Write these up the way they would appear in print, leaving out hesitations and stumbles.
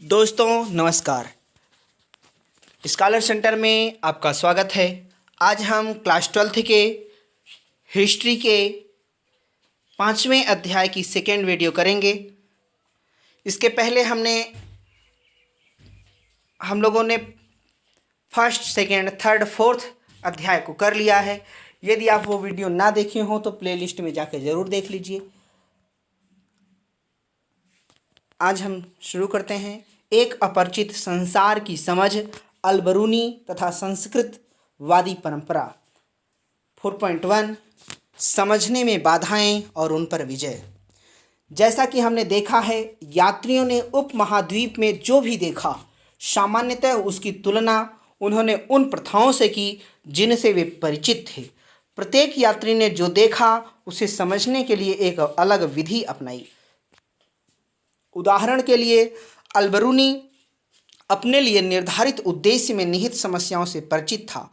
दोस्तों नमस्कार। Scholar centre में आपका स्वागत है। आज हम क्लास 12th के हिस्ट्री के 5वें अध्याय की सेकेंड वीडियो करेंगे। इसके पहले हम लोगों ने फर्स्ट, सेकेंड, थर्ड, फोर्थ अध्याय को कर लिया है। यदि आप वो वीडियो ना देखे हों तो प्लेलिस्ट में जाकर ज़रूर देख लीजिए। आज हम शुरू करते हैं। एक अपरिचित संसार की समझ, अलबरूनी तथा संस्कृतवादी परंपरा। 4.1 समझने में बाधाएं और उन पर विजय। जैसा कि हमने देखा है, यात्रियों ने उपमहाद्वीप में जो भी देखा, सामान्यतः उसकी तुलना उन्होंने उन प्रथाओं से की जिनसे वे परिचित थे। प्रत्येक यात्री ने जो देखा उसे समझने के लिए एक अलग विधि अपनाई। उदाहरण के लिए, अलबरूनी अपने लिए निर्धारित उद्देश्य में निहित समस्याओं से परिचित था।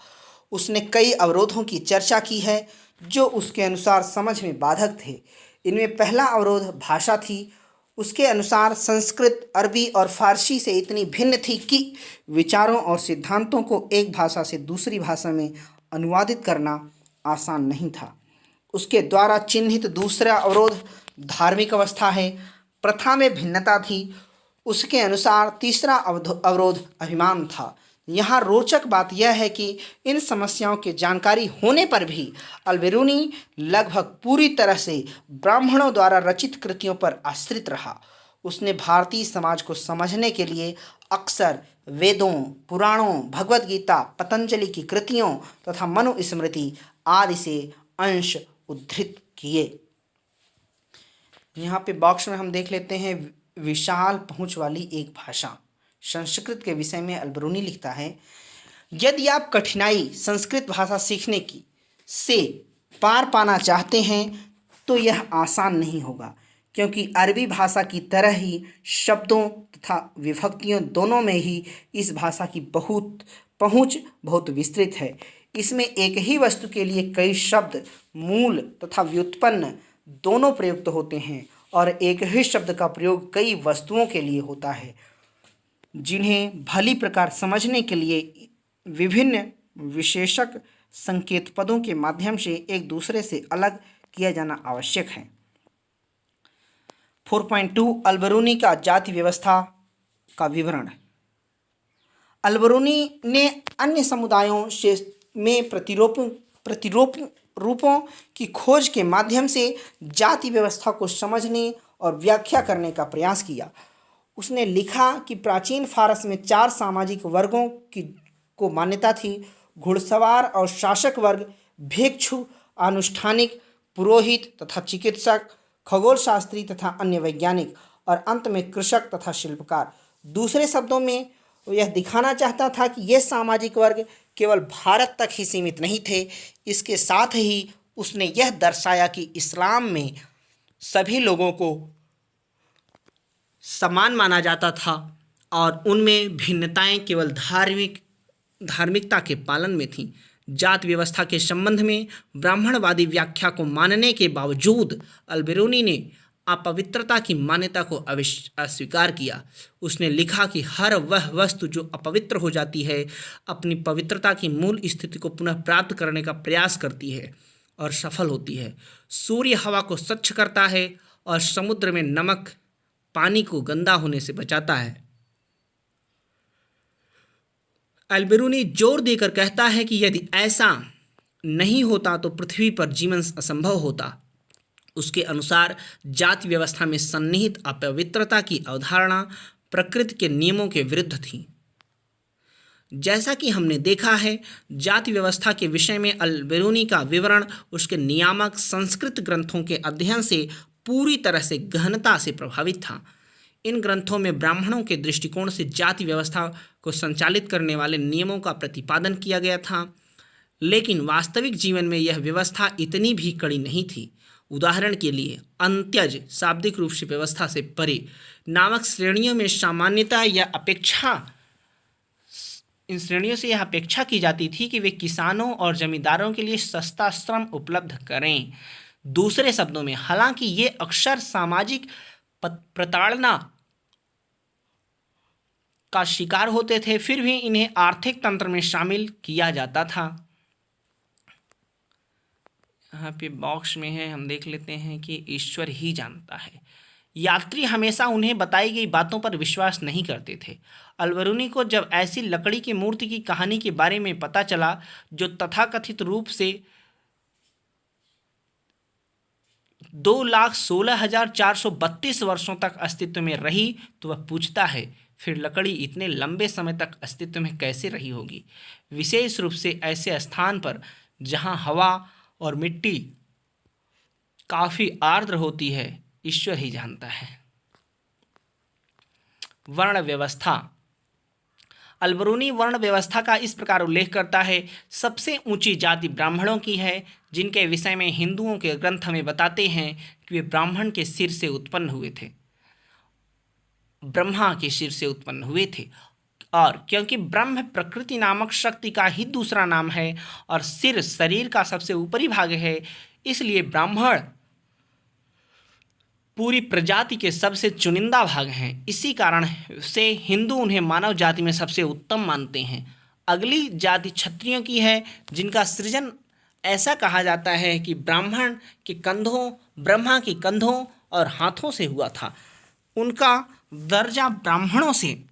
उसने कई अवरोधों की चर्चा की है जो उसके अनुसार समझ में बाधक थे। इनमें पहला अवरोध भाषा थी। उसके अनुसार संस्कृत, अरबी और फारसी से इतनी भिन्न थी कि विचारों और सिद्धांतों को एक भाषा से दूसरी भाषा में अनुवादित करना आसान नहीं था। उसके द्वारा चिन्हित दूसरा अवरोध धार्मिक अवस्था है। प्रथा में भिन्नता थी। उसके अनुसार तीसरा अवरोध अभिमान था। यहाँ रोचक बात यह है कि इन समस्याओं की जानकारी होने पर भी अलबेरूनी लगभग पूरी तरह से ब्राह्मणों द्वारा रचित कृतियों पर आश्रित रहा। उसने भारतीय समाज को समझने के लिए अक्सर वेदों, पुराणों, भगवद गीता, पतंजलि की कृतियों तथा मनुस्मृति आदि से अंश उद्धृत किए। यहाँ पे बॉक्स में हम देख लेते हैं, विशाल पहुँच वाली एक भाषा। संस्कृत के विषय में अलबरूनी लिखता है, यदि आप कठिनाई संस्कृत भाषा सीखने की से पार पाना चाहते हैं तो यह आसान नहीं होगा, क्योंकि अरबी भाषा की तरह ही शब्दों तथा विभक्तियों दोनों में ही इस भाषा की पहुँच बहुत विस्तृत है। इसमें एक ही वस्तु के लिए कई शब्द, मूल तथा व्युत्पन्न दोनों प्रयुक्त होते हैं और एक ही शब्द का प्रयोग कई वस्तुओं के लिए होता है, जिन्हें भली प्रकार समझने के लिए विभिन्न विशेषक संकेत पदों के माध्यम से एक दूसरे से अलग किया जाना आवश्यक है। 4.2 अलबरूनी का जाति व्यवस्था का विवरण। अलबरूनी ने अन्य समुदायों से में रूपों की खोज के माध्यम से जाति व्यवस्था को समझने और व्याख्या करने का प्रयास किया। उसने लिखा कि प्राचीन फारस में 4 सामाजिक वर्गों को मान्यता थी: घुड़सवार और शासक वर्ग, भिक्षु, अनुष्ठानिक, पुरोहित तथा चिकित्सक, खगोलशास्त्री तथा अन्य वैज्ञानिक, और अंत में कृषक तथा शिल्पकार। दूसरे शब्दों में वो यह दिखाना चाहता था कि ये सामाजिक वर्ग केवल भारत तक ही सीमित नहीं थे। इसके साथ ही उसने यह दर्शाया कि इस्लाम में सभी लोगों को समान माना जाता था और उनमें भिन्नताएं केवल धार्मिकता के पालन में थीं। जात व्यवस्था के संबंध में ब्राह्मणवादी व्याख्या को मानने के बावजूद अलबेरूनी ने अपवित्रता की मान्यता को अस्वीकार किया। उसने लिखा कि हर वह वस्तु जो अपवित्र हो जाती है अपनी पवित्रता की मूल स्थिति को पुनः प्राप्त करने का प्रयास करती है और सफल होती है। सूर्य हवा को स्वच्छ करता है और समुद्र में नमक पानी को गंदा होने से बचाता है। अलबेरूनी जोर देकर कहता है कि यदि ऐसा नहीं होता तो पृथ्वी पर जीवन असंभव होता। उसके अनुसार जाति व्यवस्था में सन्निहित अपवित्रता की अवधारणा प्रकृति के नियमों के विरुद्ध थी। जैसा कि हमने देखा है, जाति व्यवस्था के विषय में अलबेरूनी का विवरण उसके नियामक संस्कृत ग्रंथों के अध्ययन से पूरी तरह से गहनता से प्रभावित था। इन ग्रंथों में ब्राह्मणों के दृष्टिकोण से जाति व्यवस्था को संचालित करने वाले नियमों का प्रतिपादन किया गया था, लेकिन वास्तविक जीवन में यह व्यवस्था इतनी भी कड़ी नहीं थी। उदाहरण के लिए, अंत्यज शाब्दिक रूप से व्यवस्था से परे नामक श्रेणियों में सामान्यता या अपेक्षा इन श्रेणियों से यह अपेक्षा की जाती थी कि वे किसानों और जमींदारों के लिए सस्ता श्रम उपलब्ध करें। दूसरे शब्दों में, हालांकि ये अक्सर सामाजिक प्रताड़ना का शिकार होते थे, फिर भी इन्हें आर्थिक तंत्र में शामिल किया जाता था। यहाँ पे बॉक्स में है, हम देख लेते हैं कि ईश्वर ही जानता है। यात्री हमेशा उन्हें बताई गई बातों पर विश्वास नहीं करते थे। अलबरूनी को जब ऐसी लकड़ी की मूर्ति की कहानी के बारे में पता चला जो तथाकथित रूप से 2,16,432 वर्षों तक अस्तित्व में रही, तो वह पूछता है, फिर लकड़ी इतने लंबे समय तक अस्तित्व में कैसे रही होगी, विशेष रूप से ऐसे स्थान पर जहां हवा और मिट्टी काफ़ी आर्द्र होती है। ईश्वर ही जानता है। वर्ण व्यवस्था। अलबरूनी वर्ण व्यवस्था का इस प्रकार उल्लेख करता है, सबसे ऊंची जाति ब्राह्मणों की है, जिनके विषय में हिंदुओं के ग्रंथ हमें बताते हैं कि वे ब्राह्मण के सिर से उत्पन्न हुए थे, ब्रह्मा के सिर से उत्पन्न हुए थे। और क्योंकि ब्रह्म प्रकृति नामक शक्ति का ही दूसरा नाम है और सिर शरीर का सबसे ऊपरी भाग है, इसलिए ब्राह्मण पूरी प्रजाति के सबसे चुनिंदा भाग हैं। इसी कारण से हिंदू उन्हें मानव जाति में सबसे उत्तम मानते हैं। अगली जाति क्षत्रियों की है, जिनका सृजन ऐसा कहा जाता है कि ब्राह्मण के कंधों, ब्रह्मा के कंधों और हाथों से हुआ था। उनका दर्जा ब्राह्मणों से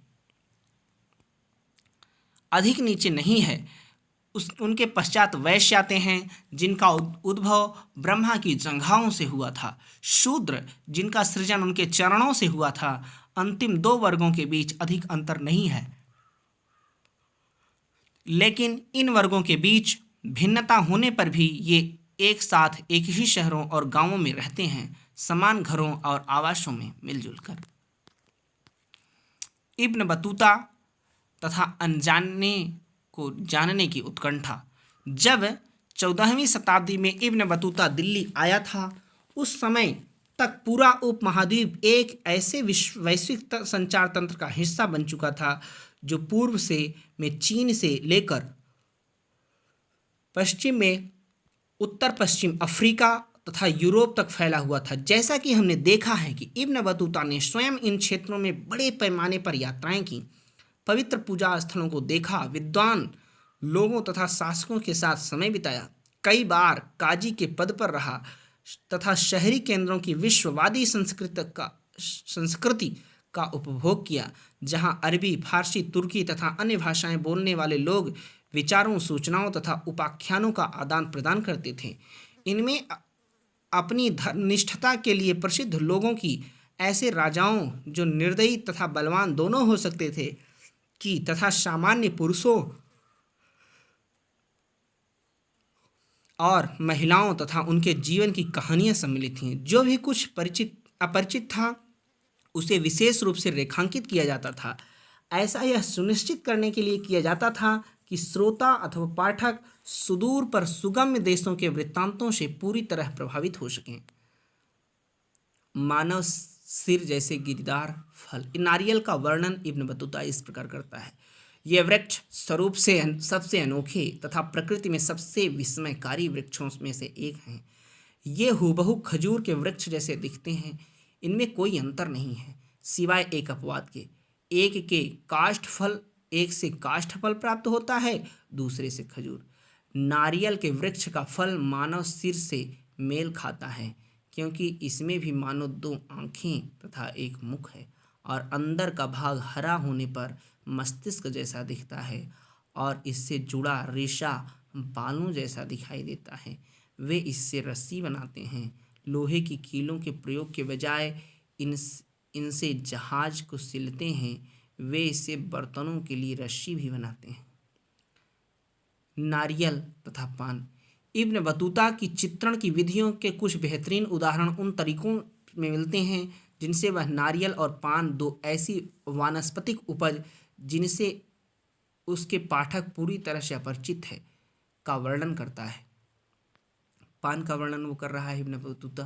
अधिक नीचे नहीं है। उनके पश्चात वैश्य आते हैं, जिनका उद्भव ब्रह्मा की जंघाओं से हुआ था। शूद्र, जिनका सृजन उनके चरणों से हुआ था। अंतिम दो वर्गों के बीच अधिक अंतर नहीं है, लेकिन इन वर्गों के बीच भिन्नता होने पर भी ये एक साथ एक ही शहरों और गांवों में रहते हैं, समान घरों और आवासों में मिलजुल कर। इब्न बतूता तथा अनजाने को जानने की उत्कंठा। जब 14वीं शताब्दी में इब्न बतूता दिल्ली आया था, उस समय तक पूरा उपमहाद्वीप एक ऐसे वैश्विक संचार तंत्र का हिस्सा बन चुका था जो पूर्व से में चीन से लेकर पश्चिम में उत्तर पश्चिम अफ्रीका तथा यूरोप तक फैला हुआ था। जैसा कि हमने देखा है कि इब्न बतूता ने स्वयं इन क्षेत्रों में बड़े पैमाने पर यात्राएं की, पवित्र पूजा स्थलों को देखा, विद्वान लोगों तथा शासकों के साथ समय बिताया, कई बार काजी के पद पर रहा तथा शहरी केंद्रों की विश्ववादी संस्कृति का उपभोग किया, जहां अरबी, फारसी, तुर्की तथा अन्य भाषाएं बोलने वाले लोग विचारों, सूचनाओं तथा उपाख्यानों का आदान प्रदान करते थे। इनमें अपनी धर्मनिष्ठता के लिए प्रसिद्ध लोगों की, ऐसे राजाओं जो निर्दयी तथा बलवान दोनों हो सकते थे की, तथा सामान्य पुरुषों और महिलाओं तथा उनके जीवन की कहानियां सम्मिलित थीं। जो भी कुछ अपरिचित था उसे विशेष रूप से रेखांकित किया जाता था। ऐसा यह सुनिश्चित करने के लिए किया जाता था कि श्रोता अथवा पाठक सुदूर पर सुगम्य देशों के वृत्तांतों से पूरी तरह प्रभावित हो सकें। मानव सिर जैसे गिरदार फल। नारियल का वर्णन इब्न बतूता इस प्रकार करता है, यह वृक्ष स्वरूप से सबसे अनोखे तथा प्रकृति में सबसे विस्मयकारी वृक्षों में से एक हैं। ये हूबहू खजूर के वृक्ष जैसे दिखते हैं, इनमें कोई अंतर नहीं है सिवाय एक अपवाद के। एक से काष्ठ फल प्राप्त होता है, दूसरे से खजूर। नारियल के वृक्ष का फल मानव सिर से मेल खाता है, क्योंकि इसमें भी मानो दो आँखें तथा एक मुख है, और अंदर का भाग हरा होने पर मस्तिष्क जैसा दिखता है और इससे जुड़ा रेशा बालों जैसा दिखाई देता है। वे इससे रस्सी बनाते हैं। लोहे की कीलों के प्रयोग के बजाय इनसे जहाज को सिलते हैं। वे इससे बर्तनों के लिए रस्सी भी बनाते हैं। नारियल तथा पान। इब्न बतूता की चित्रण की विधियों के कुछ बेहतरीन उदाहरण उन तरीकों में मिलते हैं जिनसे वह नारियल और पान, दो ऐसी वानस्पतिक उपज जिनसे उसके पाठक पूरी तरह से अपरिचित है, का वर्णन करता है। पान का वर्णन वो कर रहा है इब्न बतूता।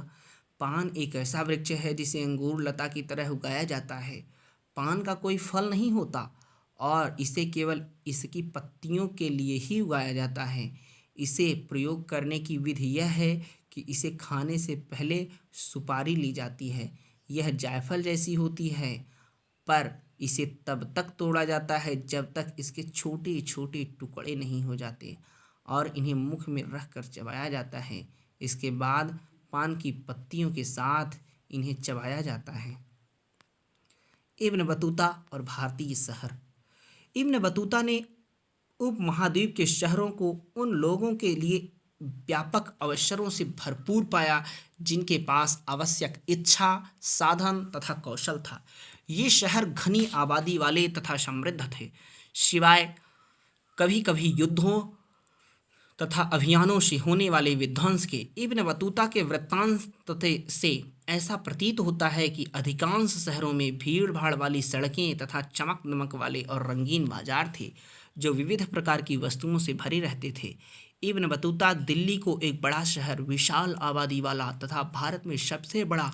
पान एक ऐसा वृक्ष है जिसे अंगूर लता की तरह उगाया जाता है। पान का कोई फल नहीं होता और इसे केवल इसकी पत्तियों के लिए ही उगाया जाता है। इसे प्रयोग करने की विधि यह है कि इसे खाने से पहले सुपारी ली जाती है। यह जायफल जैसी होती है, पर इसे तब तक तोड़ा जाता है जब तक इसके छोटे छोटे टुकड़े नहीं हो जाते और इन्हें मुख में रखकर चबाया जाता है। इसके बाद पान की पत्तियों के साथ इन्हें चबाया जाता है। इब्न बतूता और भारतीय शहर। इब्न बतूता ने उपमहाद्वीप के शहरों को उन लोगों के लिए व्यापक अवसरों से भरपूर पाया जिनके पास आवश्यक इच्छा, साधन तथा कौशल था। ये शहर घनी आबादी वाले तथा समृद्ध थे। सिवाय कभी कभी युद्धों तथा अभियानों से होने वाले विध्वंस के, इब्न बतूता के वृत्तांत से ऐसा प्रतीत होता है कि अधिकांश शहरों में भीड़ भाड़ वाली सड़कें तथा चमक दमक वाले और रंगीन बाजार थे जो विविध प्रकार की वस्तुओं से भरे रहते थे। इब्न बतूता दिल्ली को एक बड़ा शहर, विशाल आबादी वाला तथा भारत में सबसे बड़ा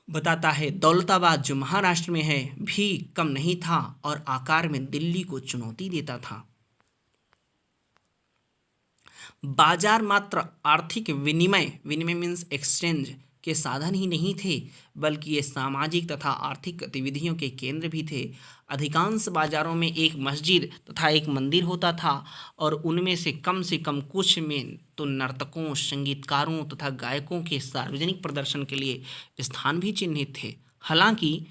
बताता है। दौलताबाद जो महाराष्ट्र में है भी कम नहीं था और आकार में दिल्ली को चुनौती देता था। बाजार मात्र आर्थिक विनिमय मीन्स एक्सचेंज के साधन ही नहीं थे, बल्कि ये सामाजिक तथा आर्थिक गतिविधियों के केंद्र भी थे। अधिकांश बाजारों में एक मस्जिद तथा एक मंदिर होता था और उनमें से कम कुछ में तो नर्तकों, संगीतकारों तथा गायकों के सार्वजनिक प्रदर्शन के लिए स्थान भी चिन्हित थे। हालांकि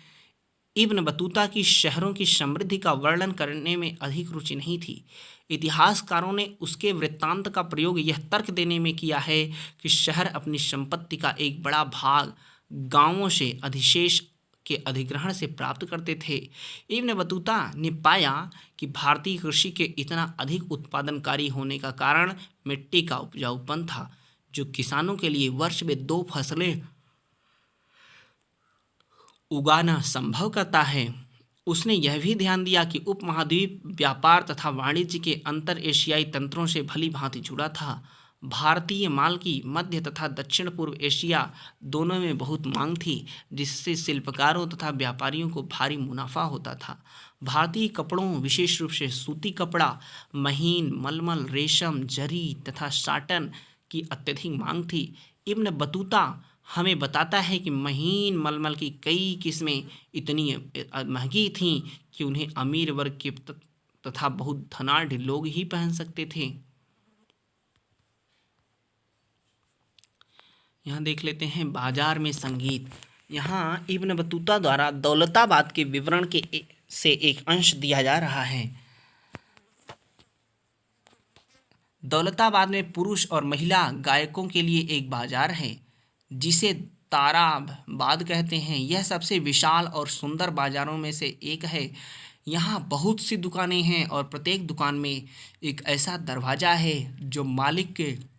इब्न बतूता की शहरों की समृद्धि का वर्णन करने में अधिक रुचि नहीं थी। इतिहासकारों ने उसके वृत्तांत का प्रयोग यह तर्क देने में किया है कि शहर अपनी संपत्ति का एक बड़ा भाग गांवों से अधिशेष के अधिग्रहण से प्राप्त करते थे। इब्न बतूता ने पाया कि भारतीय कृषि के इतना अधिक उत्पादनकारी होने का कारण मिट्टी का उपजाऊपन था, जो किसानों के लिए वर्ष में 2 फसलें उगाना संभव करता है। उसने यह भी ध्यान दिया कि उपमहाद्वीप व्यापार तथा वाणिज्य के अंतर एशियाई तंत्रों से भली भांति जुड़ा था। भारतीय माल की मध्य तथा दक्षिण पूर्व एशिया दोनों में बहुत मांग थी, जिससे शिल्पकारों तथा व्यापारियों को भारी मुनाफा होता था। भारतीय कपड़ों, विशेष रूप से सूती कपड़ा, महीन, मलमल, रेशम, जरी तथा साटन की अत्यधिक मांग थी। इब्न बतूता हमें बताता है कि महीन मलमल की कई किस्में इतनी महंगी थीं कि उन्हें अमीर वर्ग के तथा बहुत धनाढ़ लोग ही पहन सकते थे। यहाँ देख लेते हैं बाजार में संगीत। यहाँ इब्न बतूता द्वारा दौलताबाद के विवरण से एक अंश दिया जा रहा है। दौलताबाद में पुरुष और महिला गायकों के लिए एक बाजार है जिसे ताराबाद कहते हैं। यह सबसे विशाल और सुंदर बाजारों में से एक है। यहाँ बहुत सी दुकानें हैं और प्रत्येक दुकान में एक ऐसा दरवाज़ा है जो मालिक के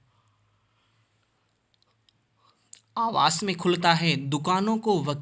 आवास में खुलता है। दुकानों को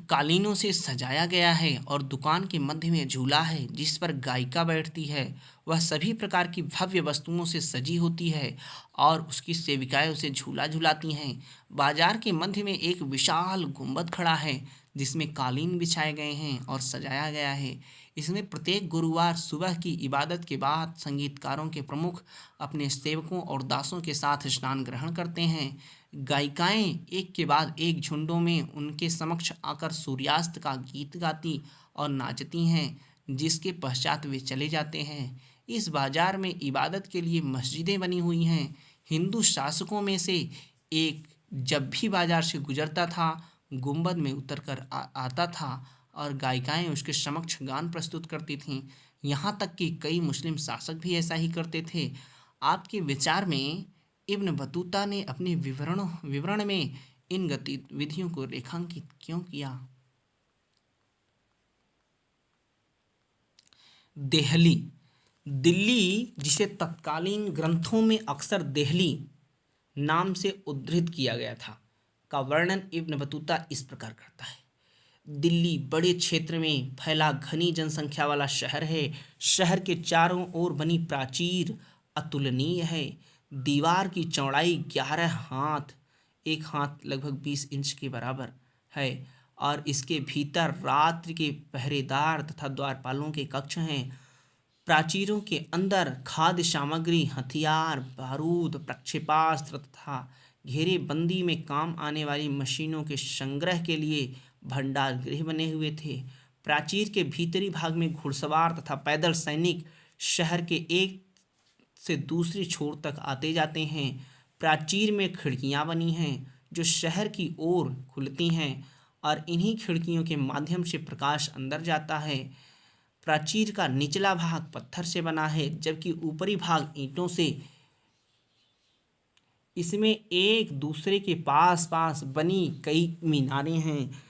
कालीनों से सजाया गया है और दुकान के मध्य में झूला है जिस पर गायिका बैठती है। वह सभी प्रकार की भव्य वस्तुओं से सजी होती है और उसकी सेविकाएं उसे झूला झुलाती हैं। बाजार के मध्य में एक विशाल गुंबद खड़ा है जिसमें कालीन बिछाए गए हैं और सजाया गया है। इसमें प्रत्येक गुरुवार सुबह की इबादत के बाद संगीतकारों के प्रमुख अपने सेवकों और दासों के साथ स्नान ग्रहण करते हैं। गायिकाएं एक के बाद एक झुंडों में उनके समक्ष आकर सूर्यास्त का गीत गाती और नाचती हैं, जिसके पश्चात वे चले जाते हैं। इस बाजार में इबादत के लिए मस्जिदें बनी हुई हैं। हिंदू शासकों में से एक जब भी बाजार से गुजरता था गुंबद में उतरकर आता था और गायिकाएं उसके समक्ष गान प्रस्तुत करती थीं। यहाँ तक कि कई मुस्लिम शासक भी ऐसा ही करते थे। आपके विचार में इब्न बतूता ने अपने विवरण में इन गतिविधियों को रेखांकित क्यों किया? दिल्ली, जिसे तत्कालीन ग्रंथों में अक्सर देहली नाम से उद्धृत किया गया था, का वर्णन इब्न बतूता इस प्रकार करता है। दिल्ली बड़े क्षेत्र में फैला घनी जनसंख्या वाला शहर है। शहर के चारों ओर बनी प्राचीर अतुलनीय है। दीवार की चौड़ाई 11 हाथ, 1 हाथ लगभग 20 इंच के बराबर है और इसके भीतर रात्रि के पहरेदार तथा द्वारपालों के कक्ष हैं। प्राचीरों के अंदर खाद्य सामग्री, हथियार, बारूद, प्रक्षेपास्त्र तथा घेरेबंदी में काम आने वाली मशीनों के संग्रह के लिए भंडार गृह बने हुए थे। प्राचीर के भीतरी भाग में घुड़सवार तथा पैदल सैनिक शहर के एक से दूसरी छोर तक आते जाते हैं। प्राचीर में खिड़कियां बनी हैं जो शहर की ओर खुलती हैं और इन्हीं खिड़कियों के माध्यम से प्रकाश अंदर जाता है। प्राचीर का निचला भाग पत्थर से बना है जबकि ऊपरी भाग ईंटों से। इसमें एक दूसरे के पास पास बनी कई मीनारें हैं।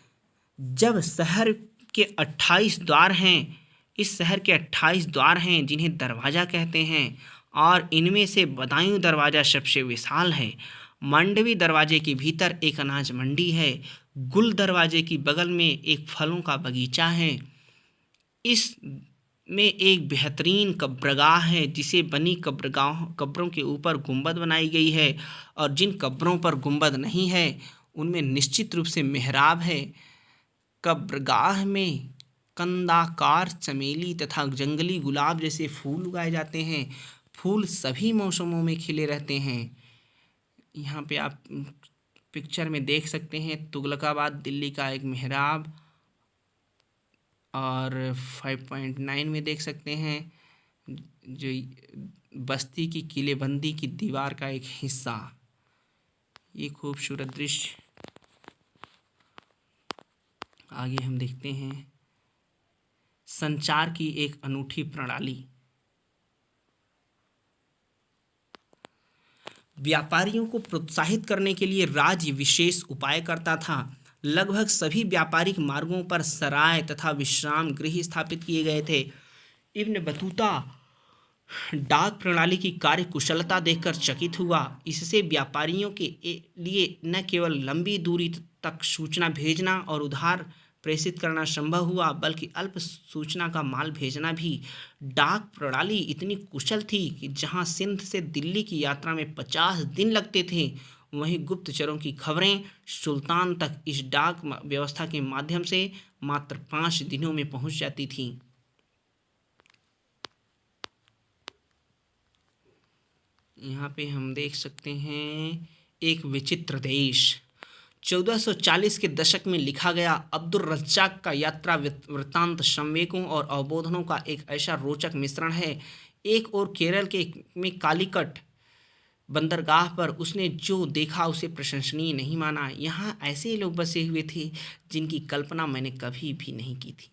जब शहर के 28 द्वार हैं, इस शहर के 28 द्वार हैं जिन्हें दरवाज़ा कहते हैं और इनमें से बदायूं दरवाज़ा सबसे विशाल है। मंडवी दरवाजे के भीतर एक अनाज मंडी है। गुल दरवाजे की बगल में एक फलों का बगीचा है। इस में एक बेहतरीन कब्रगाह है जिसे बनी कब्रों के ऊपर गुंबद बनाई गई है और जिन कब्रों पर गुंबद नहीं है उनमें निश्चित रूप से मेहराब है। कब्रगाह में कंदाकार चमेली तथा जंगली गुलाब जैसे फूल उगाए जाते हैं। फूल सभी मौसमों में खिले रहते हैं। यहाँ पे आप पिक्चर में देख सकते हैं तुगलकाबाद दिल्ली का एक मेहराब, और 5.9 में देख सकते हैं जो बस्ती की किलेबंदी की दीवार का एक हिस्सा। ये खूबसूरत दृश्य। आगे हम देखते हैं संचार की एक अनूठी प्रणाली। व्यापारियों को प्रोत्साहित करने के लिए राज्य विशेष उपाय करता था। लगभग सभी व्यापारिक मार्गों पर सराय तथा विश्राम गृह स्थापित किए गए थे। इब्न बतूता डाक प्रणाली की कार्य कुशलता देखकर चकित हुआ। इससे व्यापारियों के लिए न केवल लंबी दूरी तक सूचना भेजना और उधार प्रेषित करना संभव हुआ बल्कि अल्प सूचना का माल भेजना भी। डाक प्रणाली इतनी कुशल थी कि जहां सिंध से दिल्ली की यात्रा में 50 दिन लगते थे, वहीं गुप्तचरों की खबरें सुल्तान तक इस डाक व्यवस्था के माध्यम से मात्र 5 दिनों में पहुंच जाती थीं। यहाँ पे हम देख सकते हैं एक विचित्र देश। 1440 के दशक में लिखा गया अब्दुल रज्जाक का यात्रा वृत्तांत संवेकों और अवबोधनों का एक ऐसा रोचक मिश्रण है। एक और केरल के में कालीकट बंदरगाह पर उसने जो देखा उसे प्रशंसनीय नहीं माना। यहाँ ऐसे लोग बसे हुए थे जिनकी कल्पना मैंने कभी भी नहीं की थी।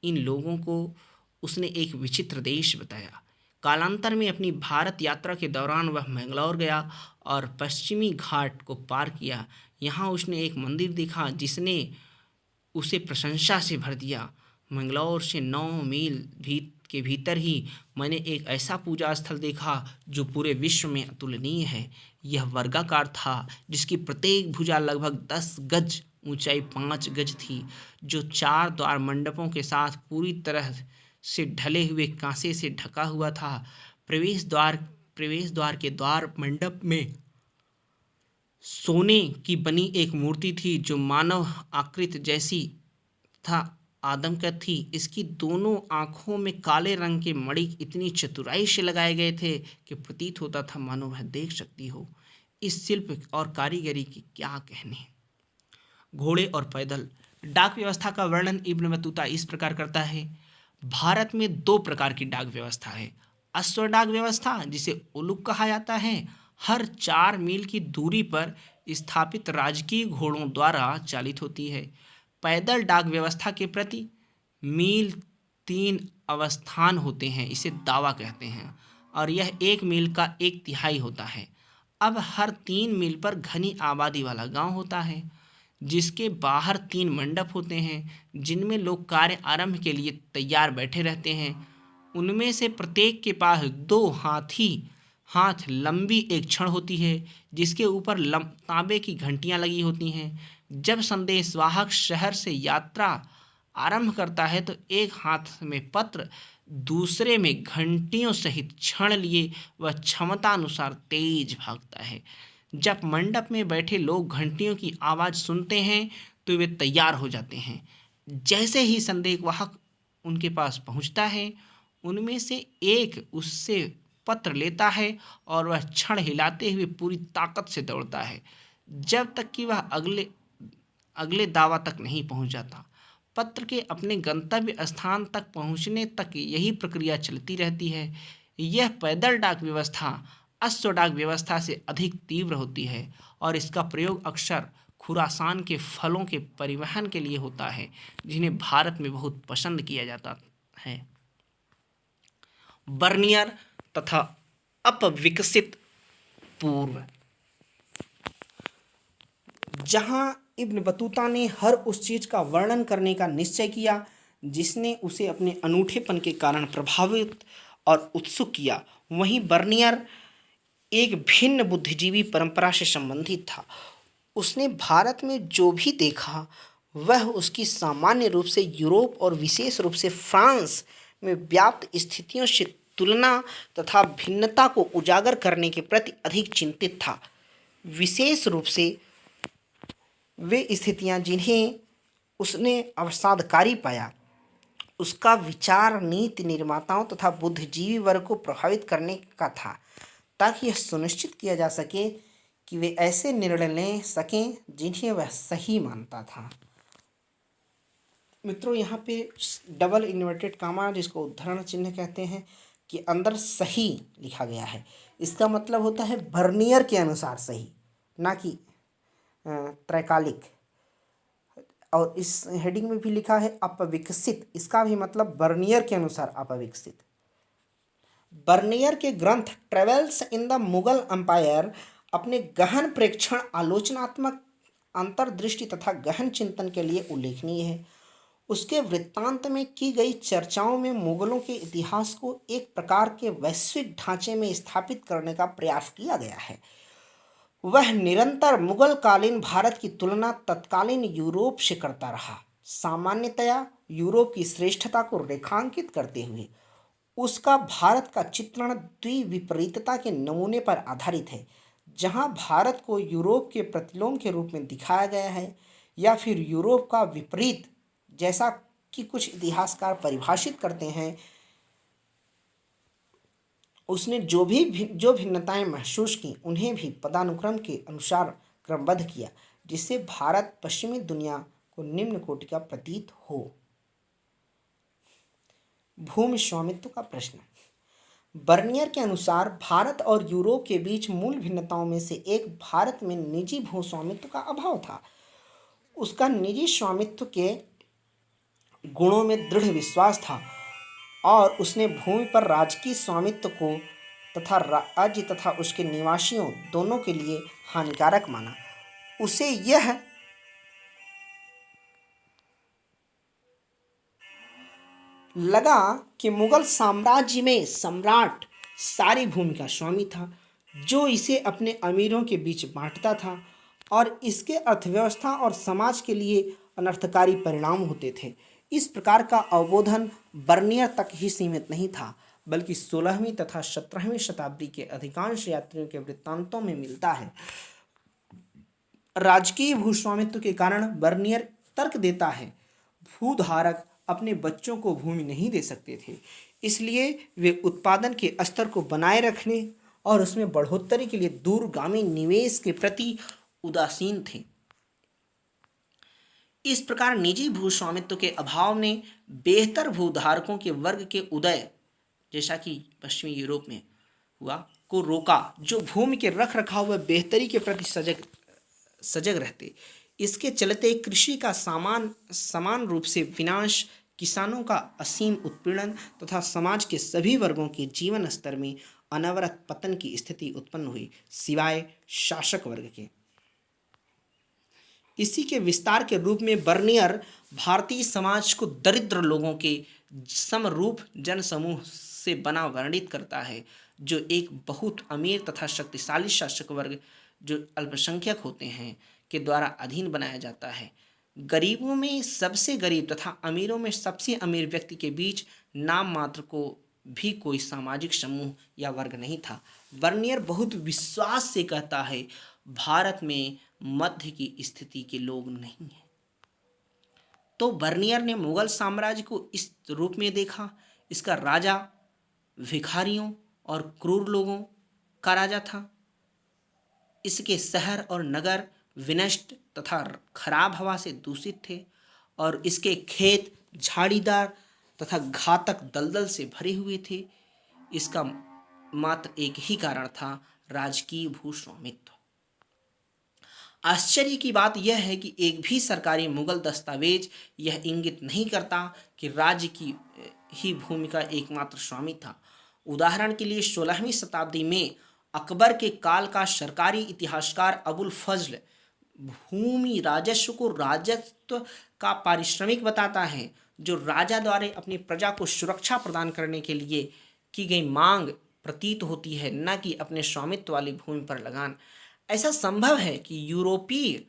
इन लोगों को उसने एक विचित्र देश बताया। कालांतर में अपनी भारत यात्रा के दौरान वह मैंगलोर गया और पश्चिमी घाट को पार किया। यहाँ उसने एक मंदिर देखा जिसने उसे प्रशंसा से भर दिया। मैंगलोर से 9 मील के भीतर ही मैंने एक ऐसा पूजा स्थल देखा जो पूरे विश्व में अतुलनीय है। यह वर्गाकार था जिसकी प्रत्येक भुजा लगभग 10 गज, ऊंचाई 5 गज थी, जो 4 द्वार मंडपों के साथ पूरी तरह से ढले हुए कांसे से ढका हुआ था। प्रवेश द्वार के द्वार मंडप में सोने की बनी एक मूर्ति थी जो मानव आकृति जैसी तथा आदमकद थी। इसकी दोनों आँखों में काले रंग के मणि इतनी चतुराई से लगाए गए थे कि प्रतीत होता था मानो वह देख सकती हो। इस शिल्प और कारीगरी की क्या कहने। घोड़े और पैदल। डाक व्यवस्था का वर्णन इब्न बतूता इस प्रकार करता है। भारत में 2 प्रकार की डाक व्यवस्था है। अश्व डाक व्यवस्था, जिसे उलुक कहा जाता है, हर 4 मील की दूरी पर स्थापित राजकीय घोड़ों द्वारा चालित होती है। पैदल डाक व्यवस्था के प्रति मील 3 अवस्थान होते हैं, इसे दावा कहते हैं, और यह 1 मील का 1/3 होता है। अब हर 3 मील पर घनी आबादी वाला गांव होता है जिसके बाहर 3 मंडप होते हैं जिनमें लोग कार्य आरंभ के लिए तैयार बैठे रहते हैं। उनमें से प्रत्येक के पास 2 हाथ लंबी एक छड़ होती है जिसके ऊपर तांबे की घंटियां लगी होती हैं। जब संदेशवाहक शहर से यात्रा आरंभ करता है तो एक हाथ में पत्र, दूसरे में घंटियों सहित छड़ लिए वह क्षमता अनुसार तेज भागता है। जब मंडप में बैठे लोग घंटियों की आवाज़ सुनते हैं तो वे तैयार हो जाते हैं। जैसे ही संदेशवाहक उनके पास पहुंचता है, उनमें से एक उससे पत्र लेता है और वह छड़ हिलाते हुए पूरी ताकत से दौड़ता है जब तक कि वह अगले दावा तक नहीं पहुंच जाता। पत्र के अपने गंतव्य स्थान तक पहुंचने तक यही प्रक्रिया चलती रहती है। यह पैदल डाक व्यवस्था अश्व डाक व्यवस्था से अधिक तीव्र होती है और इसका प्रयोग अक्सर खुरासान के फलों के परिवहन के लिए होता है, जिन्हें भारत में बहुत पसंद किया जाता है। बर्नियर तथा अपविकसित पूर्व। जहां इब्न बतूता ने हर उस चीज का वर्णन करने का निश्चय किया जिसने उसे अपने अनूठेपन के कारण प्रभावित और उत्सुक किया, वहीं बर्नियर एक भिन्न बुद्धिजीवी परंपरा से संबंधित था। उसने भारत में जो भी देखा वह उसकी सामान्य रूप से यूरोप और विशेष रूप से फ्रांस में व्याप्त स्थितियों से तुलना तथा भिन्नता को उजागर करने के प्रति अधिक चिंतित था। विशेष रूप से वे स्थितियां जिन्हें उसने अवसादकारी पाया, उसका विचार नीति निर्माताओं तथा बुद्धिजीवी वर्ग को प्रभावित करने का था, ताकि यह सुनिश्चित किया जा सके कि वे ऐसे निर्णय ले सकें जिन्हें वह सही मानता था। मित्रों, यहाँ पे डबल इन्वर्टेड कामा, जिसको उद्धरण चिन्ह कहते हैं, कि अंदर सही लिखा गया है। इसका मतलब होता है बर्नियर के अनुसार सही, ना कि त्रैकालिक। और इस हेडिंग में भी लिखा है अपविकसित, इसका भी मतलब बर्नियर के अनुसार अपविकसित। बर्नियर के ग्रंथ Travels in the Mughal Empire अपने गहन प्रेक्षण, आलोचनात्मक अंतर्दृष्टि तथा गहन चिंतन के लिए उल्लेखनीय है। उसके वृत्तांत में की गई चर्चाओं में मुगलों के इतिहास को एक प्रकार के वैश्विक ढांचे में स्थापित करने का प्रयास किया गया है। वह निरंतर मुगल कालीन भारत की तुलना तत्कालीन यूरोप से करता रहा, सामान्यतया यूरोप की श्रेष्ठता को रेखांकित करते हुए। उसका भारत का चित्रण द्विविपरीतता के नमूने पर आधारित है, जहां भारत को यूरोप के प्रतिलोम के रूप में दिखाया गया है या फिर यूरोप का विपरीत, जैसा कि कुछ इतिहासकार परिभाषित करते हैं। उसने जो भिन्नताएं महसूस की उन्हें भी पदानुक्रम के अनुसार क्रमबद्ध किया, जिससे भारत पश्चिमी दुनिया को निम्न कोटि का प्रतीत हो। भूमि स्वामित्व का प्रश्न। बर्नियर के अनुसार भारत और यूरोप के बीच मूल भिन्नताओं में से एक भारत में निजी भू स्वामित्व का अभाव था। उसका निजी स्वामित्व के गुणों में दृढ़ विश्वास था और उसने भूमि पर राजकीय स्वामित्व को तथा राज्य तथा उसके निवासियों दोनों के लिए हानिकारक माना। उसे यह लगा कि मुगल साम्राज्य में सम्राट सारी भूमि का स्वामी था, जो इसे अपने अमीरों के बीच बांटता था, और इसके अर्थव्यवस्था और समाज के लिए अनर्थकारी परिणाम होते थे। इस प्रकार का अवबोधन बर्नियर तक ही सीमित नहीं था, बल्कि 16वीं तथा 17वीं शताब्दी के अधिकांश यात्रियों के वृत्तांतों में मिलता है। राजकीय भूस्वामित्व के कारण बर्नियर तर्क देता है, भूधारक अपने बच्चों को भूमि नहीं दे सकते थे, इसलिए वे उत्पादन के स्तर को बनाए रखने और उसमें बढ़ोतरी के लिए दूरगामी निवेश के प्रति उदासीन थे। इस प्रकार निजी भूस्वामित्व के अभाव ने बेहतर भूधारकों के वर्ग के उदय, जैसा कि पश्चिमी यूरोप में हुआ, को रोका, जो भूमि के रख रखाव व बेहतरी के प्रति सजग रहते। इसके चलते कृषि का समान रूप से विनाश, किसानों का असीम उत्पीड़न तथा समाज के सभी वर्गों के जीवन स्तर में अनवरत पतन की स्थिति उत्पन्न हुई, सिवाय शासक वर्ग के। इसी के विस्तार के रूप में बर्नियर भारतीय समाज को दरिद्र लोगों के समरूप जनसमूह से बना वर्णित करता है, जो एक बहुत अमीर तथा शक्तिशाली शासक वर्ग, जो अल्पसंख्यक होते हैं, के द्वारा अधीन बनाया जाता है। गरीबों में सबसे गरीब तथा अमीरों में सबसे अमीर व्यक्ति के बीच नाम मात्र को भी कोई सामाजिक समूह या वर्ग नहीं था। बर्नियर बहुत विश्वास से कहता है, भारत में मध्य की स्थिति के लोग नहीं हैं। तो बर्नियर ने मुगल साम्राज्य को इस रूप में देखा, इसका राजा भिखारियों और क्रूर लोगों का राजा था। इसके शहर और नगर विनष्ट तथा खराब हवा से दूषित थे और इसके खेत झाड़ीदार तथा घातक दलदल से भरे हुए थे। इसका मात्र एक ही कारण था, राजकीय भूस्वामित्व। आश्चर्य की बात यह है कि एक भी सरकारी मुगल दस्तावेज यह इंगित नहीं करता कि राज्य की ही भूमि का एकमात्र स्वामी था। उदाहरण के लिए 16वीं शताब्दी में अकबर के काल का सरकारी इतिहासकार अबुल फजल भूमि राजस्व को राजस्व का पारिश्रमिक बताता है, जो राजा द्वारा अपनी प्रजा को सुरक्षा प्रदान करने के लिए की गई मांग प्रतीत होती है, न कि अपने स्वामित्व वाली भूमि पर लगान। ऐसा संभव है कि यूरोपीय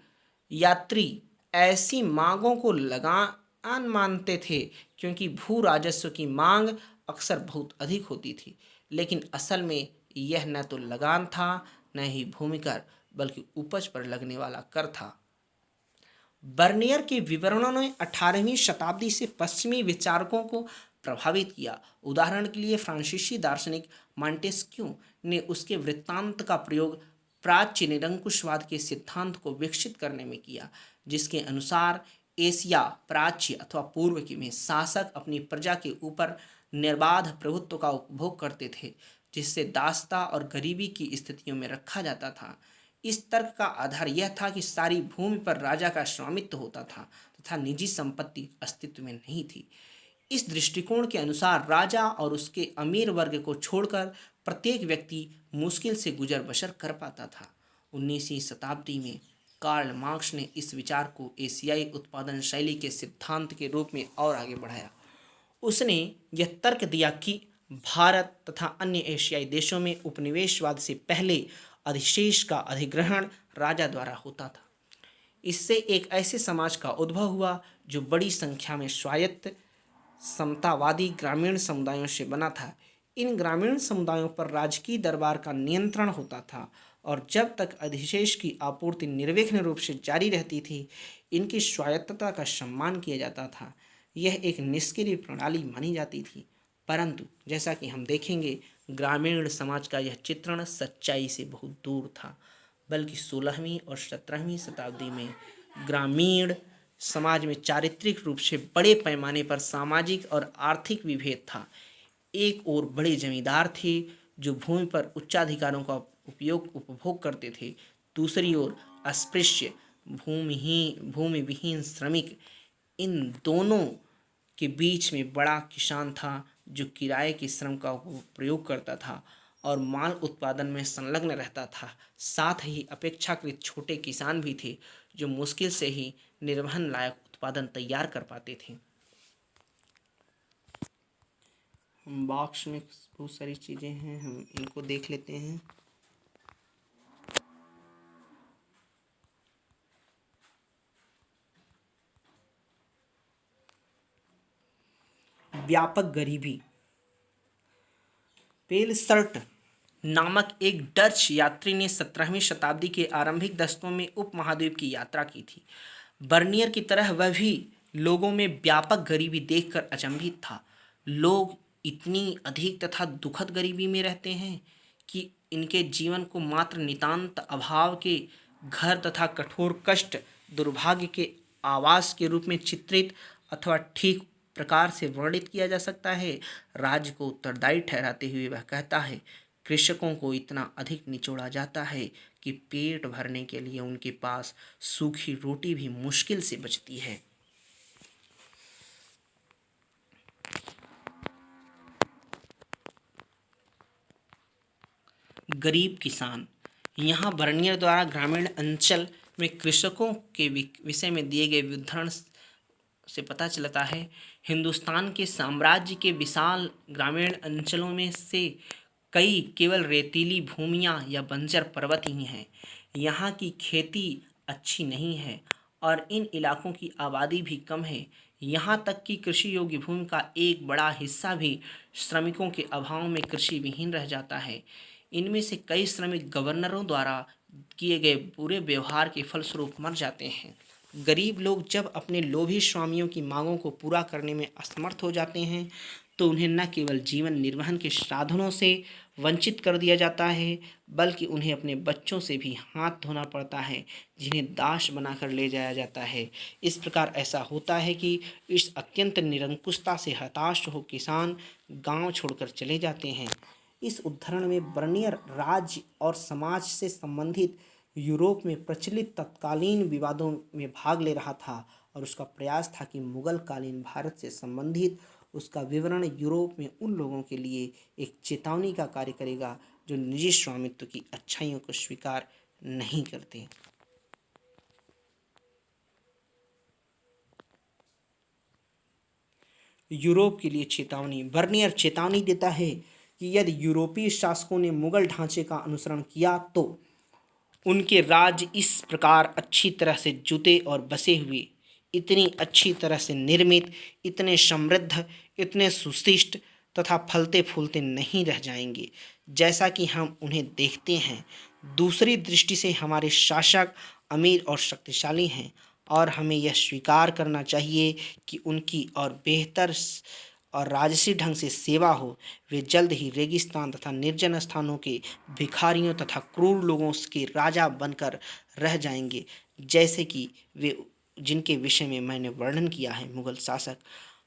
यात्री ऐसी मांगों को लगान मानते थे क्योंकि भू राजस्व की मांग अक्सर बहुत अधिक होती थी, लेकिन असल में यह न तो लगान था न ही भूमि कर, बल्कि उपज पर लगने वाला कर था। बर्नियर के विवरणों ने 18वीं शताब्दी से पश्चिमी विचारकों को प्रभावित किया। उदाहरण के लिए फ्रांसीसी दार्शनिक मॉन्टेस्क्यू ने उसके वृत्तांत का प्रयोग प्राच्य निरंकुशवाद के सिद्धांत को विकसित करने में किया, जिसके अनुसार एशिया प्राच्य अथवा पूर्व के में शासक अपनी प्रजा के ऊपर निर्बाध प्रभुत्व का उपभोग करते थे, जिससे दासता और गरीबी की स्थितियों में रखा जाता था। इस तर्क का आधार यह था कि सारी भूमि पर राजा का स्वामित्व होता था तथा निजी संपत्ति अस्तित्व में नहीं थी। इस दृष्टिकोण के अनुसार राजा और उसके अमीर वर्ग को छोड़कर प्रत्येक व्यक्ति मुश्किल से गुजर बसर कर पाता था। 19वीं शताब्दी में कार्ल मार्क्स ने इस विचार को एशियाई उत्पादन शैली के सिद्धांत के रूप में और आगे बढ़ाया। उसने यह तर्क दिया कि भारत तथा अन्य एशियाई देशों में उपनिवेशवाद से पहले अधिशेष का अधिग्रहण राजा द्वारा होता था। इससे एक ऐसे समाज का उद्भव हुआ जो बड़ी संख्या में स्वायत्त समतावादी ग्रामीण समुदायों से बना था। इन ग्रामीण समुदायों पर राजकीय दरबार का नियंत्रण होता था और जब तक अधिशेष की आपूर्ति निर्विघ्न रूप से जारी रहती थी, इनकी स्वायत्तता का सम्मान किया जाता था। यह एक निष्क्रिय प्रणाली मानी जाती थी, परंतु जैसा कि हम देखेंगे, ग्रामीण समाज का यह चित्रण सच्चाई से बहुत दूर था। बल्कि 16वीं और 17वीं शताब्दी में ग्रामीण समाज में चारित्रिक रूप से बड़े पैमाने पर सामाजिक और आर्थिक विभेद था। एक ओर बड़े जमींदार थे जो भूमि पर उच्चाधिकारों का उपभोग करते थे, दूसरी ओर अस्पृश्य भूमि विहीन श्रमिक। इन दोनों के बीच में बड़ा किसान था जो किराए के श्रम का प्रयोग करता था और माल उत्पादन में संलग्न रहता था। साथ ही अपेक्षाकृत छोटे किसान भी थे जो मुश्किल से ही निर्वहन लायक उत्पादन तैयार कर पाते थे। बॉक्स में बहुत सारी चीज़ें हैं, हम इनको देख लेते हैं। व्यापक गरीबी। पेलसर्ट नामक एक डच यात्री ने 17वीं शताब्दी के आरंभिक दशकों में उपमहाद्वीप की यात्रा की थी। बर्नियर की तरह वह भी लोगों में व्यापक गरीबी देखकर अचंभित था। लोग इतनी अधिक तथा दुखद गरीबी में रहते हैं कि इनके जीवन को मात्र नितांत अभाव के घर तथा कठोर कष्ट दुर्भाग्य के आवास के रूप में चित्रित अथवा ठीक प्रकार से वर्णित किया जा सकता है। राज्य को उत्तरदायी ठहराते हुए वह कहता है, कृषकों को इतना अधिक निचोड़ा जाता है कि पेट भरने के लिए उनके पास सूखी रोटी भी मुश्किल से बचती है। गरीब किसान। यहाँ बर्नियर द्वारा ग्रामीण अंचल में कृषकों के विषय में दिए गए उदाहरण से पता चलता है, हिंदुस्तान के साम्राज्य के विशाल ग्रामीण अंचलों में से कई केवल रेतीली भूमियाँ या बंजर पर्वत ही हैं। यहाँ की खेती अच्छी नहीं है और इन इलाकों की आबादी भी कम है। यहाँ तक कि कृषि योग्य भूमि का एक बड़ा हिस्सा भी श्रमिकों के अभाव में कृषि विहीन रह जाता है। इनमें से कई श्रमिक गवर्नरों द्वारा किए गए बुरे व्यवहार के फलस्वरूप मर जाते हैं। गरीब लोग जब अपने लोभी स्वामियों की मांगों को पूरा करने में असमर्थ हो जाते हैं तो उन्हें न केवल जीवन निर्वहन के साधनों से वंचित कर दिया जाता है, बल्कि उन्हें अपने बच्चों से भी हाथ धोना पड़ता है, जिन्हें दास बनाकर ले जाया जाता है। इस प्रकार ऐसा होता है कि इस अत्यंत निरंकुशता से हताश हो किसान गांव छोड़कर चले जाते हैं। इस उद्धरण में बर्नियर राज्य और समाज से संबंधित यूरोप में प्रचलित तत्कालीन विवादों में भाग ले रहा था और उसका प्रयास था कि मुगल कालीन भारत से संबंधित उसका विवरण यूरोप में उन लोगों के लिए एक चेतावनी का कार्य करेगा जो निजी स्वामित्व की अच्छाइयों को स्वीकार नहीं करते। यूरोप के लिए चेतावनी। बर्नियर चेतावनी देता है कि यदि यूरोपीय शासकों ने मुगल ढांचे का अनुसरण किया तो उनके राज्य इस प्रकार अच्छी तरह से जुते और बसे हुए, इतनी अच्छी तरह से निर्मित, इतने समृद्ध, इतने सुशिष्ट तथा फलते फूलते नहीं रह जाएंगे जैसा कि हम उन्हें देखते हैं। दूसरी दृष्टि से हमारे शासक अमीर और शक्तिशाली हैं और हमें यह स्वीकार करना चाहिए कि उनकी और बेहतर और राजसी ढंग से सेवा हो। वे जल्द ही रेगिस्तान तथा निर्जन स्थानों के भिखारियों तथा क्रूर लोगों के राजा बनकर रह जाएंगे, जैसे कि वे जिनके विषय में मैंने वर्णन किया है। मुगल शासक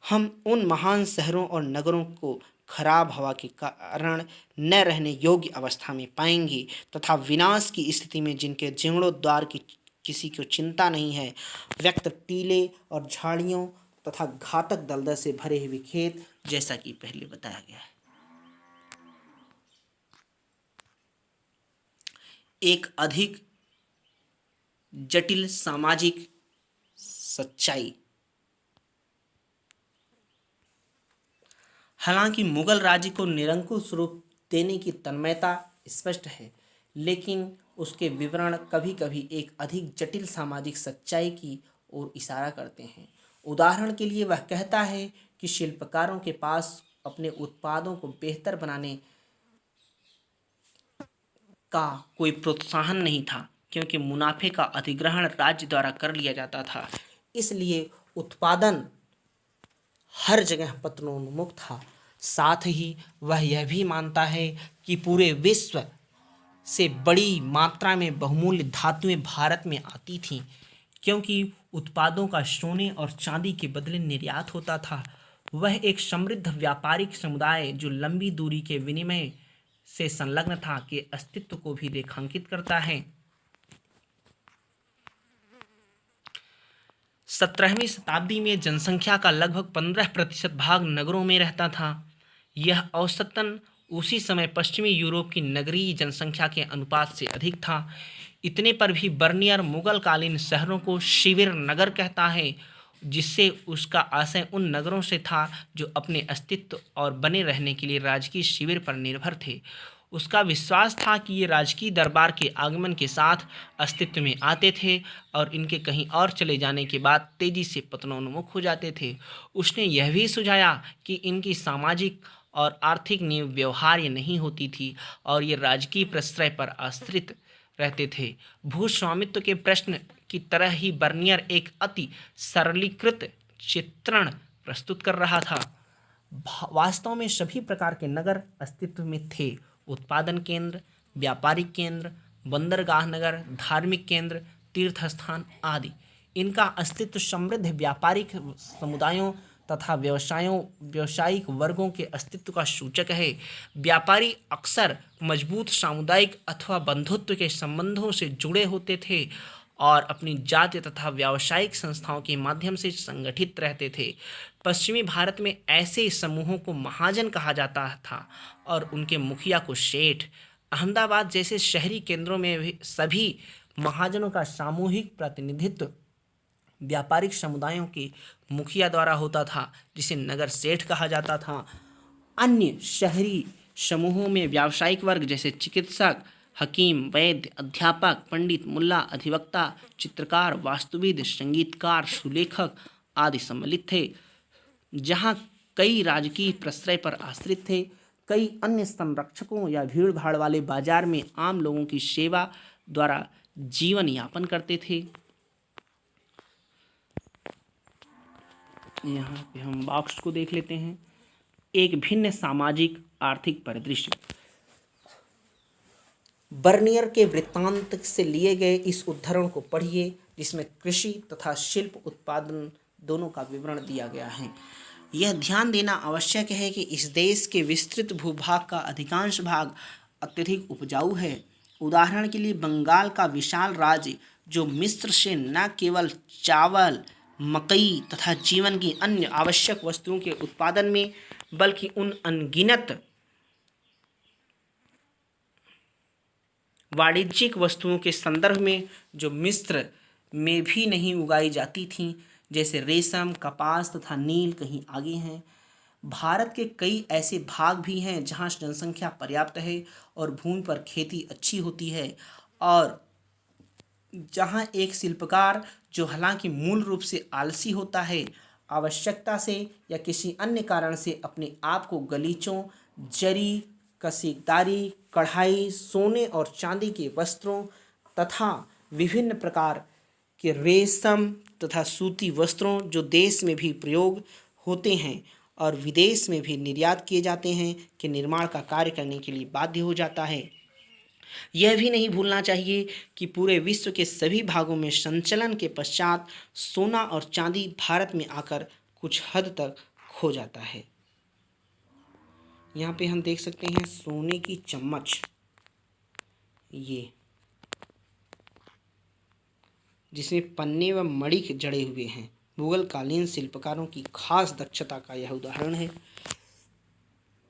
हम उन महान शहरों और नगरों को खराब हवा के कारण न रहने योग्य अवस्था में पाएंगे तथा विनाश की स्थिति में जिनके जीर्णोद्धार की किसी को चिंता नहीं है। व्यक्त टीले और झाड़ियों तथा घातक दलदल से भरे हुए खेत, जैसा कि पहले बताया गया है। एक अधिक जटिल सामाजिक सच्चाई। हालांकि मुगल राज्य को निरंकुश रूप देने की तन्मयता स्पष्ट है, लेकिन उसके विवरण कभी कभी एक अधिक जटिल सामाजिक सच्चाई की ओर इशारा करते हैं। उदाहरण के लिए वह कहता है कि शिल्पकारों के पास अपने उत्पादों को बेहतर बनाने का कोई प्रोत्साहन नहीं था, क्योंकि मुनाफे का अधिग्रहण राज्य द्वारा कर लिया जाता था। इसलिए उत्पादन हर जगह पतनोन्मुख था। साथ ही वह यह भी मानता है कि पूरे विश्व से बड़ी मात्रा में बहुमूल्य धातुएं भारत में आती थीं, क्योंकि उत्पादों का सोने और चांदी के बदले निर्यात होता था। वह एक समृद्ध व्यापारिक समुदाय जो लंबी दूरी के विनिमय से संलग्न था के अस्तित्व को भी रेखांकित करता है। 17वीं शताब्दी में जनसंख्या का लगभग 15% भाग नगरों में रहता था। यह औसतन उसी समय पश्चिमी यूरोप की नगरीय जनसंख्या के अनुपात से अधिक था। इतने पर भी बर्नियर मुगल कालीन शहरों को शिविर नगर कहता है, जिससे उसका आशय उन नगरों से था जो अपने अस्तित्व और बने रहने के लिए राजकीय शिविर पर निर्भर थे। उसका विश्वास था कि ये राजकीय दरबार के आगमन के साथ अस्तित्व में आते थे और इनके कहीं और चले जाने के बाद तेजी से पतनोन्मुख हो जाते थे। उसने यह भी सुझाया कि इनकी सामाजिक और आर्थिक नींव व्यवहार्य नहीं होती थी और ये राजकीय प्रश्रय पर आश्रित रहते थे। भूस्वामित्व के प्रश्न की तरह ही बर्नियर एक अति सरलीकृत चित्रण प्रस्तुत कर रहा था। वास्तव में सभी प्रकार के नगर अस्तित्व में थे: उत्पादन केंद्र, व्यापारिक केंद्र, बंदरगाह नगर, धार्मिक केंद्र, तीर्थ स्थान आदि। इनका अस्तित्व समृद्ध व्यापारिक समुदायों तथा व्यावसायिक वर्गों के अस्तित्व का सूचक है। व्यापारी अक्सर मजबूत सामुदायिक अथवा बंधुत्व के संबंधों से जुड़े होते थे और अपनी जातीय तथा व्यावसायिक संस्थाओं के माध्यम से संगठित रहते थे। पश्चिमी भारत में ऐसे समूहों को महाजन कहा जाता था और उनके मुखिया को सेठ। अहमदाबाद जैसे शहरी केंद्रों में भी सभी महाजनों का सामूहिक प्रतिनिधित्व व्यापारिक समुदायों के मुखिया द्वारा होता था, जिसे नगर सेठ कहा जाता था। अन्य शहरी समूहों में व्यावसायिक वर्ग जैसे चिकित्सक, हकीम, वैद्य, अध्यापक, पंडित, मुल्ला, अधिवक्ता, चित्रकार, वास्तुविद, संगीतकार, सुलेखक आदि सम्मिलित थे। जहाँ कई राजकीय प्रश्रय पर आश्रित थे, कई अन्य संरक्षकों या भीड़ भाड़ वाले बाजार में आम लोगों की सेवा द्वारा जीवन यापन करते थे। यहाँ पे हम बॉक्स को देख लेते हैं। एक भिन्न सामाजिक आर्थिक परिदृश्य। बर्नियर के वृत्तांत से लिए गए इस उद्धरण को पढ़िए, जिसमें कृषि तथा शिल्प उत्पादन दोनों का विवरण दिया गया है। यह ध्यान देना आवश्यक है कि इस देश के विस्तृत भूभाग का अधिकांश भाग अत्यधिक उपजाऊ है। उदाहरण के लिए बंगाल का विशाल राज्य, जो मिस्र से न केवल चावल, मकई तथा जीवन की अन्य आवश्यक वस्तुओं के उत्पादन में, बल्कि उन अनगिनत वाणिज्यिक वस्तुओं के संदर्भ में जो मिस्र में भी नहीं उगाई जाती थीं, जैसे रेशम, कपास तथा नील, कहीं आगे हैं। भारत के कई ऐसे भाग भी हैं जहां जनसंख्या पर्याप्त है और भूमि पर खेती अच्छी होती है, और जहां एक शिल्पकार, जो हालांकि मूल रूप से आलसी होता है, आवश्यकता से या किसी अन्य कारण से अपने आप को गलीचों, जरी, कसीदारी, कढ़ाई, सोने और चांदी के वस्त्रों तथा विभिन्न प्रकार के रेशम तथा सूती वस्त्रों, जो देश में भी प्रयोग होते हैं और विदेश में भी निर्यात किए जाते हैं, के निर्माण का कार्य करने के लिए बाध्य हो जाता है। यह भी नहीं भूलना चाहिए कि पूरे विश्व के सभी भागों में संचलन के पश्चात सोना और चांदी भारत में आकर कुछ हद तक खो जाता है। यहाँ पे हम देख सकते हैं सोने की चम्मच, ये जिसमें पन्ने व मणिक जड़े हुए हैं, मुगल कालीन शिल्पकारों की खास दक्षता का यह उदाहरण है।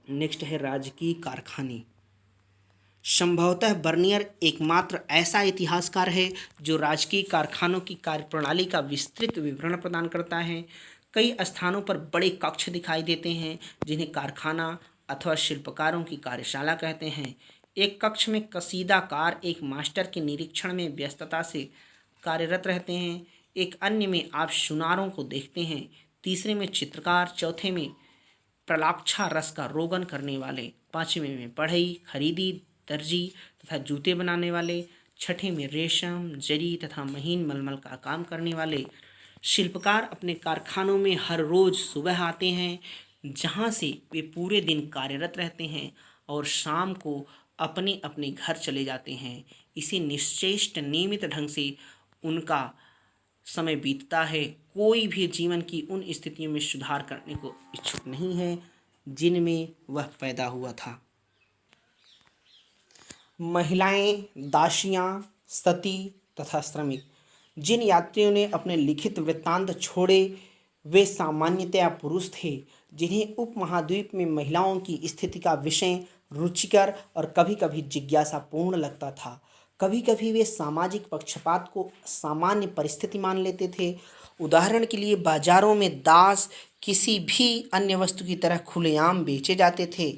नेक्स्ट है राजकीय कारखाने। संभवतः बर्नियर एकमात्र ऐसा इतिहासकार है जो राजकीय कारखानों की कार्यप्रणाली का विस्तृत विवरण प्रदान करता है। कई स्थानों पर बड़े कक्ष दिखाई देते हैं जिन्हें कारखाना अथवा शिल्पकारों की कार्यशाला कहते हैं। एक कक्ष में कसीदाकार एक मास्टर के निरीक्षण में व्यस्तता से कार्यरत रहते हैं, एक अन्य में आप सुनारों को देखते हैं, तीसरे में चित्रकार, चौथे में प्रलाक्षार रस का रोगन करने वाले, पांचवें में बढ़ई, खरीदी, दर्जी तथा जूते बनाने वाले, छठे में रेशम, जरी तथा महीन मलमल का काम करने वाले। शिल्पकार अपने कारखानों में हर रोज सुबह आते हैं, जहां से वे पूरे दिन कार्यरत रहते हैं और शाम को अपने अपने घर चले जाते हैं। इसी निश्चेष्ट नियमित ढंग से उनका समय बीतता है। कोई भी जीवन की उन स्थितियों में सुधार करने को इच्छुक नहीं है जिनमें वह पैदा हुआ था। महिलाएं, दासियां, सती तथा श्रमिक। जिन यात्रियों ने अपने लिखित वृत्तांत छोड़े वे सामान्यतया पुरुष थे, जिन्हें उपमहाद्वीप में महिलाओं की स्थिति का विषय रुचिकर और कभी कभी जिज्ञासापूर्ण लगता था। कभी कभी वे सामाजिक पक्षपात को सामान्य परिस्थिति मान लेते थे। उदाहरण के लिए बाजारों में दास किसी भी अन्य वस्तु की तरह खुलेआम बेचे जाते थे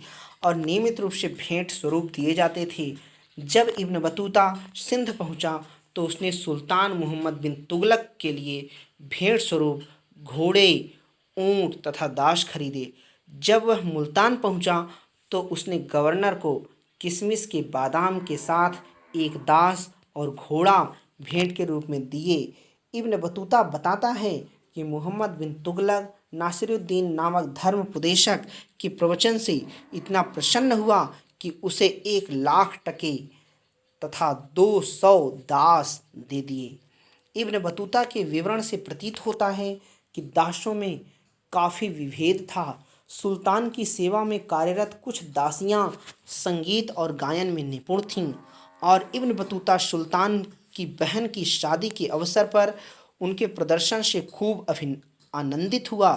और नियमित रूप से भेंट स्वरूप दिए जाते थे। जब इब्न बतूता सिंध पहुंचा तो उसने सुल्तान मोहम्मद बिन तुगलक के लिए भेंट स्वरूप घोड़े, ऊंट तथा दास खरीदे। जब वह मुल्तान पहुंचा तो उसने गवर्नर को किशमिश के बादाम के साथ एक दास और घोड़ा भेंट के रूप में दिए। इब्न बतूता बताता है कि मोहम्मद बिन तुगलक नासिरुद्दीन नामक धर्मोपदेशक के प्रवचन से इतना प्रसन्न हुआ कि उसे 1,00,000 टके तथा 200 दास दे दिए। इब्न बतूता के विवरण से प्रतीत होता है कि दासों में काफ़ी विभेद था। सुल्तान की सेवा में कार्यरत कुछ दासियां संगीत और गायन में निपुण थीं और इब्न बतूता सुल्तान की बहन की शादी के अवसर पर उनके प्रदर्शन से खूब आनंदित हुआ।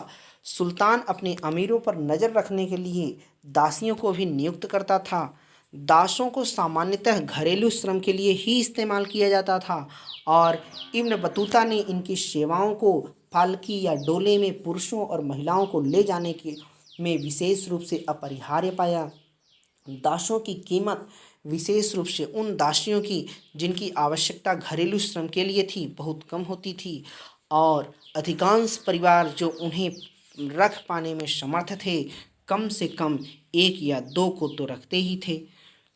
सुल्तान अपने अमीरों पर नज़र रखने के लिए दासियों को भी नियुक्त करता था। दासों को सामान्यतः घरेलू श्रम के लिए ही इस्तेमाल किया जाता था और इब्न बतूता ने इनकी सेवाओं को पालकी या डोले में पुरुषों और महिलाओं को ले जाने के में विशेष रूप से अपरिहार्य पाया। दासों की कीमत विशेष रूप से उन दासियों की जिनकी आवश्यकता घरेलू श्रम के लिए थी बहुत कम होती थी और अधिकांश परिवार जो उन्हें रख पाने में समर्थ थे कम से कम 1 या 2 को तो रखते ही थे।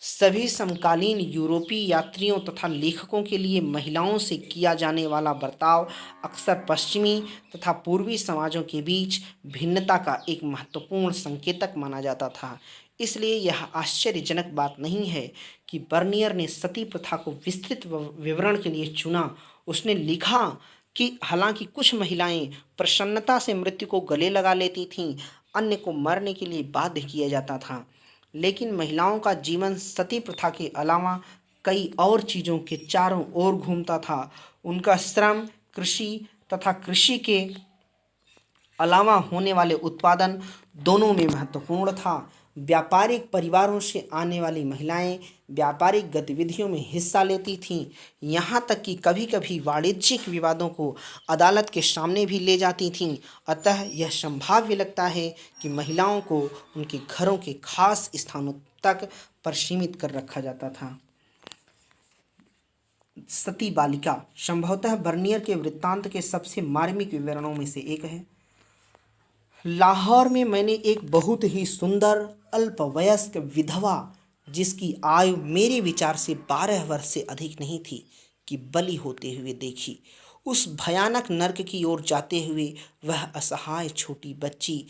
सभी समकालीन यूरोपीय यात्रियों तथा लेखकों के लिए महिलाओं से किया जाने वाला बर्ताव अक्सर पश्चिमी तथा पूर्वी समाजों के बीच भिन्नता का एक महत्वपूर्ण संकेतक माना जाता था। इसलिए यह आश्चर्यजनक बात नहीं है कि बर्नियर ने सती प्रथा को विस्तृत विवरण के लिए चुना। उसने लिखा कि हालांकि कुछ महिलाएं प्रसन्नता से मृत्यु को गले लगा लेती थीं, अन्य को मरने के लिए बाध्य किया जाता था, लेकिन महिलाओं का जीवन सती प्रथा के अलावा कई और चीज़ों के चारों ओर घूमता था। उनका श्रम, कृषि तथा कृषि के अलावा होने वाले उत्पादन दोनों में महत्वपूर्ण था। व्यापारिक परिवारों से आने वाली महिलाएं व्यापारिक गतिविधियों में हिस्सा लेती थीं, यहाँ तक कि कभी-कभी वाणिज्यिक विवादों को अदालत के सामने भी ले जाती थीं। अतः यह संभाव्य लगता है कि महिलाओं को उनके घरों के खास स्थानों तक पर सीमित कर रखा जाता था। सती बालिका संभवतः बर्नियर के वृत्तांत के सबसे मार्मिक विवरणों में से एक है। लाहौर में मैंने एक बहुत ही सुंदर अल्पवयस्क विधवा, जिसकी आयु मेरे विचार से 12 वर्ष से अधिक नहीं थी, कि बलि होते हुए देखी। उस भयानक नर्क की ओर जाते हुए वह असहाय छोटी बच्ची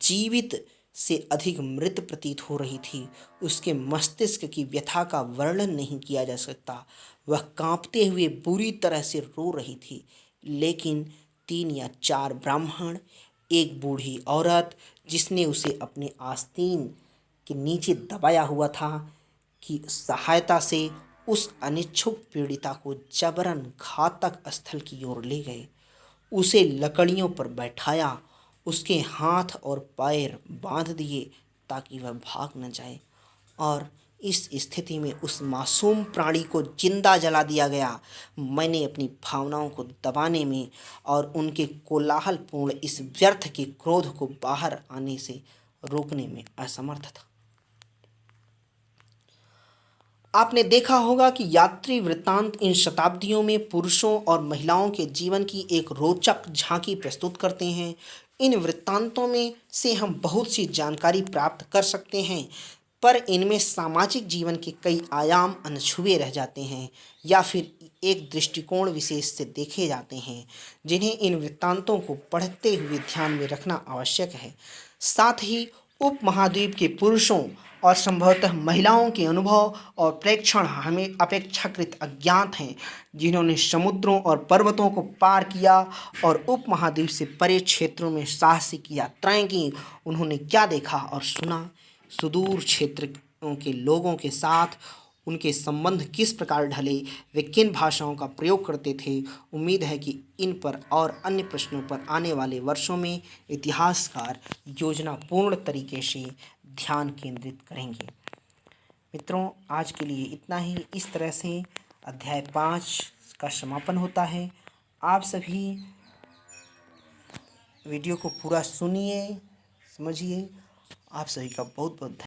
जीवित से अधिक मृत प्रतीत हो रही थी। उसके मस्तिष्क की व्यथा का वर्णन नहीं किया जा सकता। वह कांपते हुए बुरी तरह से रो रही थी, लेकिन 3 या 4 ब्राह्मण, एक बूढ़ी औरत जिसने उसे अपने आस्तीन के नीचे दबाया हुआ था, की सहायता से उस अनिच्छुक पीड़िता को जबरन घातक स्थल की ओर ले गए। उसे लकड़ियों पर बैठाया, उसके हाथ और पैर बांध दिए ताकि वह भाग न जाए, और इस स्थिति में उस मासूम प्राणी को जिंदा जला दिया गया। मैंने अपनी भावनाओं को दबाने में और उनके कोलाहलपूर्ण इस व्यर्थ के क्रोध को बाहर आने से रोकने में असमर्थ था। आपने देखा होगा कि यात्री वृत्तांत इन शताब्दियों में पुरुषों और महिलाओं के जीवन की एक रोचक झांकी प्रस्तुत करते हैं। इन वृत्तांतों में से हम बहुत सी जानकारी प्राप्त कर सकते हैं, पर इनमें सामाजिक जीवन के कई आयाम अनछुए रह जाते हैं या फिर एक दृष्टिकोण विशेष से देखे जाते हैं, जिन्हें इन वृत्तांतों को पढ़ते हुए ध्यान में रखना आवश्यक है। साथ ही उपमहाद्वीप के पुरुषों और संभवतः महिलाओं के अनुभव और प्रेक्षण हमें अपेक्षाकृत अज्ञात हैं, जिन्होंने समुद्रों और पर्वतों को पार किया और उपमहाद्वीप से परे क्षेत्रों में साहसिक यात्राएं की। उन्होंने क्या देखा और सुना, सुदूर क्षेत्रों के लोगों के साथ उनके संबंध किस प्रकार ढले, वे किन भाषाओं का प्रयोग करते थे। उम्मीद है कि इन पर और अन्य प्रश्नों पर आने वाले वर्षों में इतिहासकार योजनापूर्ण तरीके से ध्यान केंद्रित करेंगे। मित्रों, आज के लिए इतना ही। इस तरह से अध्याय 5 का समापन होता है। आप सभी वीडियो को पूरा सुनिए, समझिए। आप सभी का बहुत बहुत धन्यवाद।